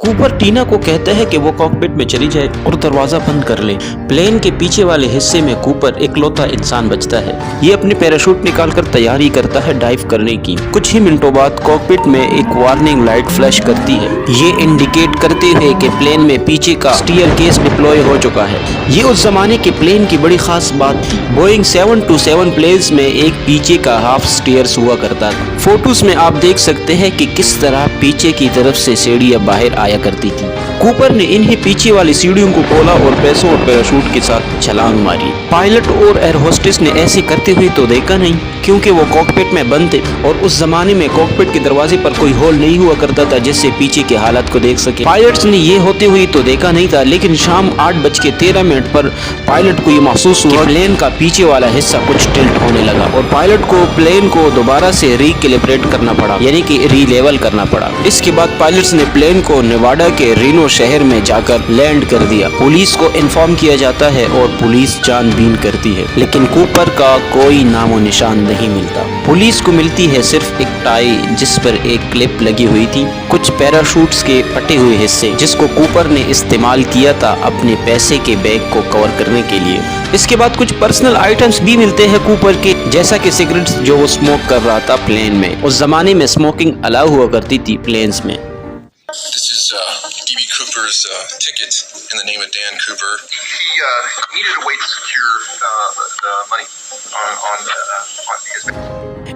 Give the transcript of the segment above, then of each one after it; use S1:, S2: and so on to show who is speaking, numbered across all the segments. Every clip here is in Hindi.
S1: कूपर टीना को कहता है कि वो कॉकपिट में चली जाए और दरवाजा बंद कर ले। प्लेन के पीछे वाले हिस्से में कूपर इकलौता इंसान बचता है। ये अपने पैराशूट निकालकर तैयारी करता है डाइव करने की। कुछ ही मिनटों बाद कॉकपिट में एक वार्निंग लाइट फ्लैश करती है। ये इंडिकेट करते हुए कि प्लेन में पीछे का स्टीयर केस डिप्लॉय हो चुका है। ये उस जमाने के प्लेन की बड़ी खास बात थी। बोइंग 727 प्लेन्स में एक पीछे का हाफ स्टीयर्स हुआ करता था। फोटोज में आप देख सकते हैं कि किस तरह पीछे की तरफ से सीढ़ियां बाहर आया करती थी। कूपर ने इन्हीं पीछे वाली सीढ़ियों को खोला और पैसों और पैराशूट के साथ छलांग मारी। पायलट और एयर होस्टेस ने ऐसे करते हुए तो देखा नहीं, क्योंकि वो कॉकपिट में बंद थे और उस जमाने में कॉकपिट के दरवाजे पर कोई होल नहीं हुआ करता था जिससे पीछे के हालात को देख सके। पायलट्स ने ये होते हुए तो देखा नहीं था, लेकिन शाम 8:13 पर पायलट को ये महसूस हुआ प्लेन का पीछे वाला हिस्सा कुछ टिल्ट होने लगा और पायलट को प्लेन को दोबारा से रिकैलिब्रेट करना पड़ा, यानी कि रीलेवल करना पड़ा। इसके बाद पायलट्स ने प्लेन को नेवाडा के रीनो शहर में जाकर लैंड कर दिया। पुलिस को इन्फॉर्म किया जाता है और पुलिस छानबीन करती है, लेकिन कूपर का कोई नामो निशान नहीं मिलता। पुलिस को मिलती है सिर्फ एक टाई जिस पर एक क्लिप लगी हुई थी, कुछ पैराशूट्स के फटे हुए हिस्से जिसको कूपर ने इस्तेमाल किया था अपने पैसे के बैग को कवर करने के लिए। इसके बाद कुछ पर्सनल आइटम्स भी मिलते हैं कूपर के, जैसा कि सिगरेट्स जो वो स्मोक कर रहा था प्लेन में। उस जमाने में स्मोकिंग अलाउ हुआ करती थी प्लेन्स में।
S2: This is D.B. Cooper's ticket in the name of Dan Cooper. He needed a way to secure the money on his.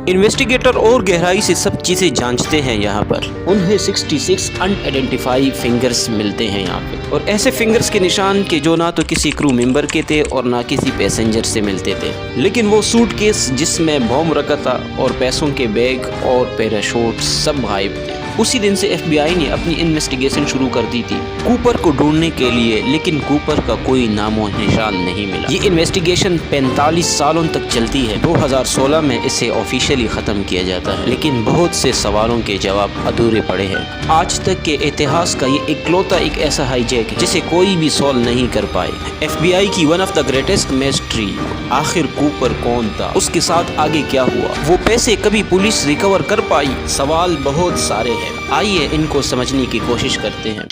S1: Investigator और गहराई से सब चीजें जांचते हैं यहाँ पर। उन्हें 66 अनआइडेंटिफाइड फिंगर्स मिलते हैं यहाँ पे, और ऐसे फिंगर्स के निशान के जो ना तो किसी क्रू मेंबर के थे और ना किसी पैसेंजर से मिलते थे। लेकिन वो सूटकेस जिसमें बॉम्ब रखा था और पैसों के बैग और पैराशूट सब गायब थे। उसी दिन से FBI ने अपनी इन्वेस्टिगेशन शुरू कर दी थी कूपर को ढूंढने के लिए, लेकिन कूपर का कोई नामो निशान नहीं मिला। ये इन्वेस्टिगेशन 45 सालों तक चलती है। 2016 में इसे ऑफिशियली खत्म किया जाता है, लेकिन बहुत से सवालों के जवाब अधूरे पड़े हैं। आज तक के इतिहास का ये इकलौता एक ऐसा हाईजैक है जिसे कोई भी सॉल्व नहीं कर पाए। FBI की one of the greatest mystery, आखिर कूपर कौन था, उसके साथ आगे क्या हुआ, वो पैसे कभी पुलिस रिकवर कर पाई, सवाल बहुत सारे हैं। आइए इनको समझने की कोशिश करते हैं।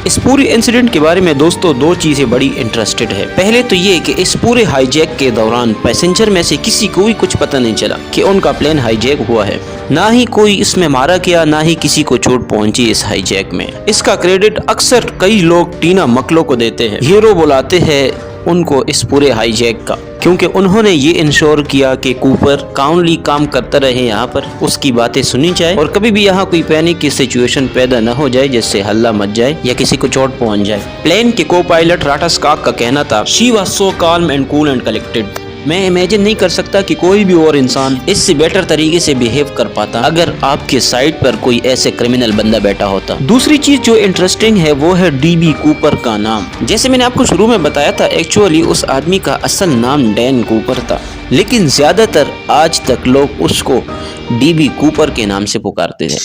S1: इस पूरी इंसिडेंट के बारे में दोस्तों दो चीजें बड़ी इंटरेस्टेड है। पहले तो ये कि इस पूरे हाईजैक के दौरान पैसेंजर में से किसी को भी कुछ पता नहीं चला कि उनका प्लेन हाईजैक हुआ है। ना ही कोई इसमें मारा गया, ना ही किसी को चोट पहुंची इस हाईजैक में। इसका क्रेडिट अक्सर कई लोग टीना मकलो को देते हैं। हीरो बुलाते हैं उनको इस पूरे हाईजैक का, क्योंकि उन्होंने ये इंश्योर किया कि कूपर काउंटली काम करता रहे यहाँ पर, उसकी बातें सुनी जाए और कभी भी यहाँ कोई पैनिक की सिचुएशन पैदा न हो जाए जिससे हल्ला मच जाए या किसी को चोट पहुंच जाए। प्लेन के को पायलट राटा स्कॉक का कहना था, she was so calm and cool and collected. मैं इमेजिन नहीं कर सकता कि कोई भी और इंसान इससे बेटर तरीके से बिहेव कर पाता अगर आपके साइड पर कोई ऐसे क्रिमिनल बंदा बैठा होता। दूसरी चीज जो इंटरेस्टिंग है वो है DB कूपर का नाम। जैसे मैंने आपको शुरू में बताया था, एक्चुअली उस आदमी का असल नाम डैन कूपर था, लेकिन ज्यादातर आज तक लोग उसको DB कूपर के नाम से पुकारते हैं।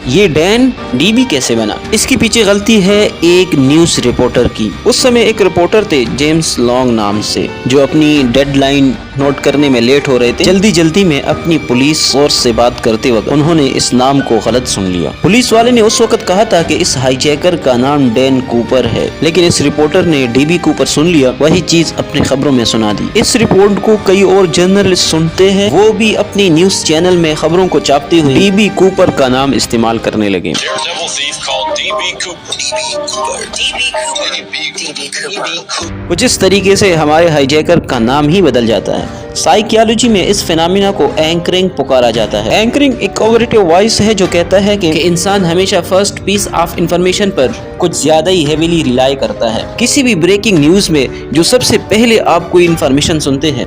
S1: ये डैन DB कैसे बना, इसके पीछे गलती है एक न्यूज रिपोर्टर की। उस समय एक रिपोर्टर थे जेम्स लॉन्ग नाम से, जो अपनी डेडलाइन नोट करने में लेट हो रहे थे। जल्दी में अपनी पुलिस फोर्स से बात करते वक्त उन्होंने इस नाम को गलत सुन लिया। पुलिस वाले ने उस वक्त कहा था कि इस हाईजैकर का नाम डैन कूपर है, लेकिन इस रिपोर्टर ने DB कूपर सुन लिया, वही चीज अपनी खबरों में सुना दी। इस रिपोर्ट को कई और जर्नलिस्ट सुनते हैं, वो भी अपनी न्यूज चैनल में खबरों को छापते हुए DB कूपर का नाम इस्तेमाल करने लगे। कुछ इस तरीके से हमारे हाईजैकर का नाम ही बदल जाता है। साइकियोलॉजी में इस फिनोमेना को एंकरिंग पुकारा जाता है। एंकरिंग एक कॉग्निटिव वॉइस है जो कहता है कि इंसान हमेशा फर्स्ट पीस ऑफ इंफॉर्मेशन पर कुछ ज्यादा ही हेवीली रिलाई करता है। किसी भी ब्रेकिंग न्यूज में जो सबसे पहले आप कोई इंफॉर्मेशन सुनते हैं,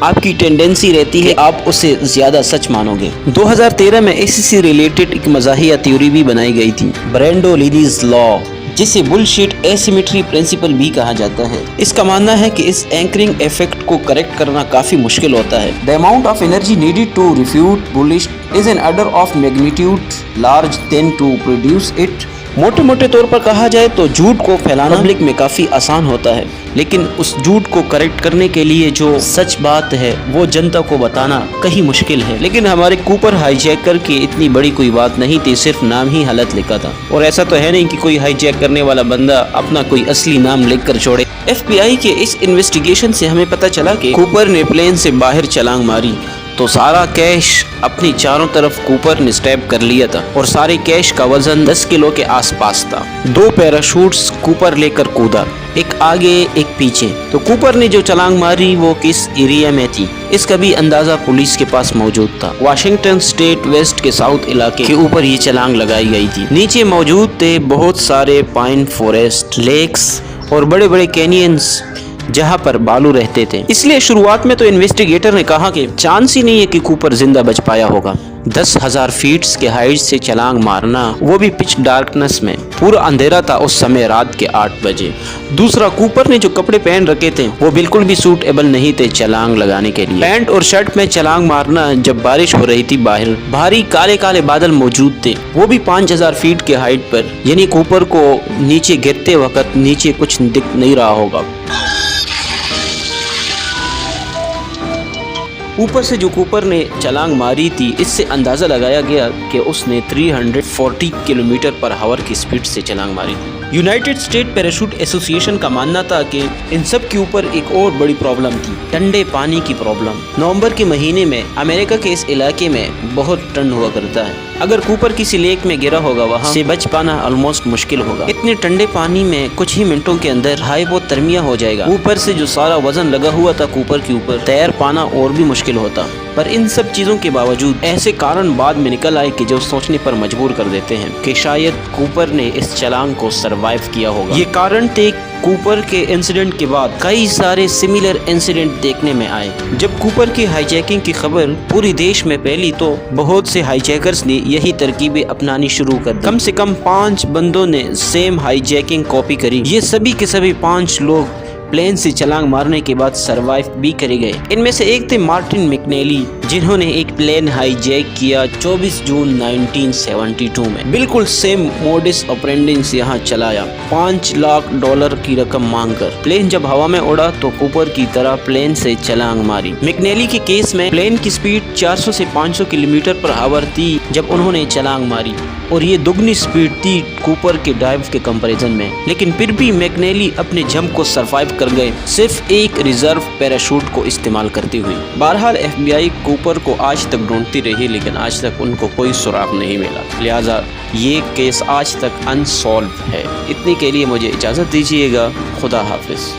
S1: आपकी टेंडेंसी रहती है आप उसे ज्यादा सच मानोगे। 2013 में इसी से रिलेटेड एक मज़ाहिया थ्योरी भी बनाई गई थी, ब्रेंडोलिनीज लॉ, जिसे बुलशिट एसिमेट्री प्रिंसिपल भी कहा जाता है। इसका मानना है कि इस एंकरिंग इफेक्ट को करेक्ट करना काफी मुश्किल होता है। The amount of energy needed to refute bullshit is an order of magnitude large than to produce it मोटे मोटे तौर पर कहा जाए तो झूठ को फैलाना पब्लिक में काफी आसान होता है, लेकिन उस झूठ को करेक्ट करने के लिए जो सच बात है वो जनता को बताना कहीं मुश्किल है। लेकिन हमारे कूपर हाईजैकर की इतनी बड़ी कोई बात नहीं थी, सिर्फ नाम ही गलत लिखा था। और ऐसा तो है नहीं कि कोई हाईजैक करने वाला बंदा अपना कोई असली नाम लिख कर छोड़े। FBI के इस इन्वेस्टिगेशन से हमें पता चला कि कूपर ने प्लेन से बाहर छलांग मारी तो सारा कैश अपनी चारों तरफ कूपर ने स्टैब कर लिया था और सारे कैश का वजन 10 किलो के आसपास था। 2 पैराशूट्स कूपर लेकर कूदा, एक आगे एक पीछे। तो कूपर ने जो छलांग मारी वो किस एरिया में थी इसका भी अंदाजा पुलिस के पास मौजूद था। वाशिंगटन स्टेट वेस्ट के साउथ इलाके के ऊपर ये छलांग लगाई गई थी। नीचे मौजूद थे बहुत सारे पाइन फॉरेस्ट, लेक्स और बड़े बड़े कैनियंस जहां पर बालू रहते थे। इसलिए शुरुआत में तो इन्वेस्टिगेटर ने कहा कि चांस ही नहीं है कि कूपर जिंदा बच पाया होगा। 10,000 फीट के हाइट से छलांग मारना, वो भी पिच डार्कनेस में, पूरा अंधेरा था उस समय, रात के 8 बजे। दूसरा, कूपर ने जो कपड़े पहन रखे थे वो बिल्कुल भी सूटेबल नहीं थे छलांग लगाने के लिए। पैंट और शर्ट में छलांग मारना जब बारिश हो रही थी, बाहर भारी काले काले बादल मौजूद थे, वो भी 5,000 फीट के हाइट पर, यानी कूपर को नीचे गिरते वक्त नीचे कुछ दिख नहीं रहा होगा। ऊपर से जो कूपर ने छलांग मारी थी इससे अंदाज़ा लगाया गया कि उसने 340 किलोमीटर पर आवर की स्पीड से छलांग मारी थी। यूनाइटेड स्टेट पैराशूट एसोसिएशन का मानना था कि इन सब के ऊपर एक और बड़ी प्रॉब्लम थी, ठंडे पानी की प्रॉब्लम। नवंबर के महीने में अमेरिका के इस इलाके में बहुत ठंड हुआ करता है। अगर कूपर किसी लेक में गिरा होगा वहाँ से बच पाना ऑलमोस्ट मुश्किल होगा। इतने ठंडे पानी में कुछ ही मिनटों के अंदर हाइपोथर्मिया हो जाएगा। ऊपर से जो सारा वजन लगा हुआ था कूपर के ऊपर, तैर पाना और भी मुश्किल होता। पर इन सब चीजों के बावजूद ऐसे कारण बाद में निकल आए कि जो सोचने पर मजबूर कर देते हैं कि शायद कूपर ने इस छलांग को सरवाइव किया होगा। ये कारण थे कूपर के इंसिडेंट के बाद कई सारे सिमिलर इंसिडेंट देखने में आए। जब कूपर की हाईजैकिंग की खबर पूरे देश में फैली तो बहुत से हाईजैकर्स ने यही तरकीबें अपनानी शुरू कर दी। कम से कम 5 बंदों ने सेम हाईजैकिंग कॉपी करी। ये सभी के सभी 5 लोग प्लेन से छलांग मारने के बाद सरवाइव भी करे गए। इनमें से एक थे मार्टिन मैकनेली, जिन्होंने एक प्लेन हाईजैक किया 24 जून 1972 में। बिल्कुल सेम मोडिस ऑपरेंडी यहाँ चलाया, $5 लाख की रकम मांगकर। प्लेन जब हवा में उड़ा तो कूपर की तरह प्लेन से छलांग मारी। मैकनेली के केस में प्लेन की स्पीड 400 से 500 किलोमीटर पर आवर थी जब उन्होंने छलांग मारी, और ये दुगनी स्पीड थी कूपर के डाइव के कंपैरिजन में। लेकिन फिर भी मैकनेली अपने जंप को सरवाइव कर गए, सिर्फ एक रिजर्व पैराशूट को इस्तेमाल करते हुए। बहरहाल FBI कूपर को आज तक ढूंढती रही, लेकिन आज तक उनको कोई सुराग नहीं मिला। लिहाजा ये केस आज तक अनसॉल्व है। इतने के लिए मुझे इजाज़त दीजिएगा। खुदा हाफिज।